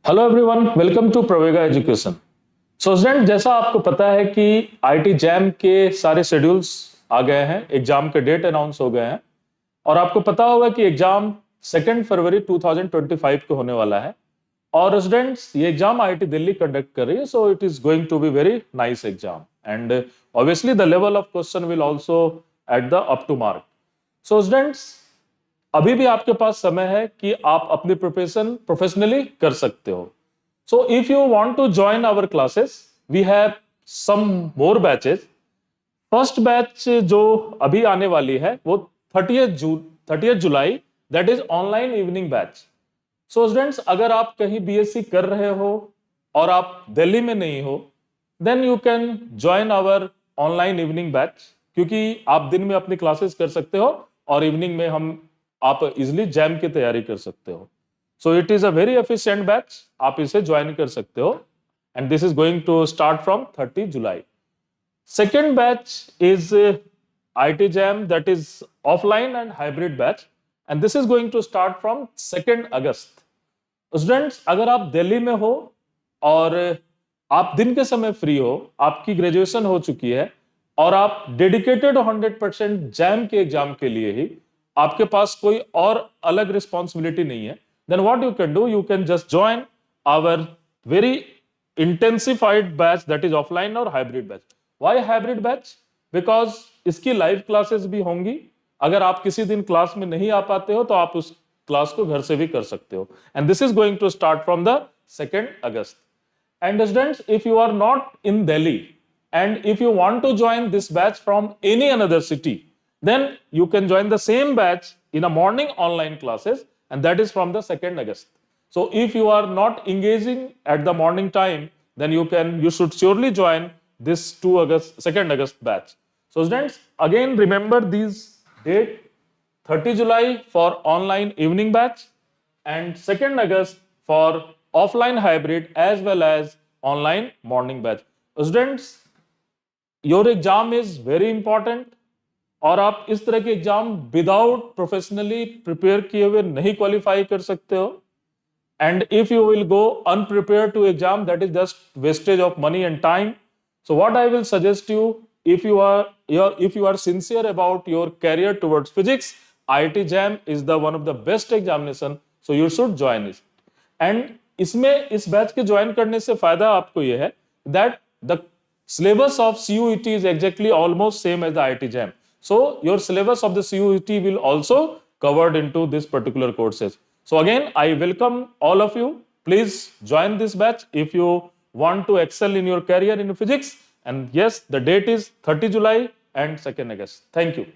Hello everyone, welcome to Pravega education. So student, जैसा आपको पता है कि आईआईटी जैम के सारे शेड्यूल्स आ गए हैं, एग्जाम के डेट अनाउंस हो गए हैं और आपको पता होगा कि एग्जाम 2 फरवरी 2025 को होने वाला है। और स्टूडेंट्स, ये एग्जाम आईआईटी दिल्ली कंडक्ट कर रही है, so it is going to be very nice exam and obviously the level of question will also at the up to mark. So students, अभी भी आपके पास समय है कि आप अपनी प्रिपरेशन प्रोफेशनली कर सकते हो। So if you want to join our classes, we have some more batches. First batch जो अभी आने वाली है वो 30 July, that is online evening batch. So students, अगर आप कहीं बीएससी कर रहे हो और आप दिल्ली में नहीं हो, then you can join our online evening batch, क्योंकि आप दिन में अपनी क्लासेस कर सकते हो और इवनिंग में आप इजिली जैम की तैयारी कर सकते हो। So it is a very efficient batch, आप इसे ज्वाइन कर सकते हो and this is going to start from 30 July. Second batch is IIT JAM, that is offline and hybrid batch, and this is going to start from 2 August. Students, अगर आप दिल्ली में हो और आप दिन के समय फ्री हो, आपकी ग्रेजुएशन हो चुकी है और आप डेडिकेटेड 100% जैम के एग्जाम के लिए ही, आपके पास कोई और अलग रिस्पॉन्सिबिलिटी नहीं है, then what you can do, you can just join our very intensified batch, that is offline और hybrid batch. Why hybrid batch? Because इसकी लाइव क्लासेस भी होंगी। अगर आप किसी दिन क्लास में नहीं आ पाते हो तो आप उस क्लास को घर से भी कर सकते हो and this is going to start from the 2 August. And students, if you are not in Delhi and if you want to join this batch from any another city, then you can join the same batch in a morning online classes, and that is from the 2 August. So if you are not engaging at the morning time, then you should surely join this 2 August batch. So students, again remember these date: 30 July for online evening batch and 2 August for offline hybrid as well as online morning batch. Students, your exam is very important और आप इस तरह के exam without professionally prepare किए हुए नहीं qualify कर सकते हो। And if you will go unprepared to exam, that is just wastage of money and time. So what I will suggest you, if you are sincere about your career towards physics, IIT JAM is the one of the best examination, so you should join it. And इसमें इस batch के join करने से फायदा आपको यह है that the syllabus of CUET is exactly almost same as the IIT JAM. So your syllabus of the CUET will also covered into this particular courses. So again, I welcome all of you. Please join this batch if you want to excel in your career in physics. And yes, the date is 30 July and 2 August. Thank you.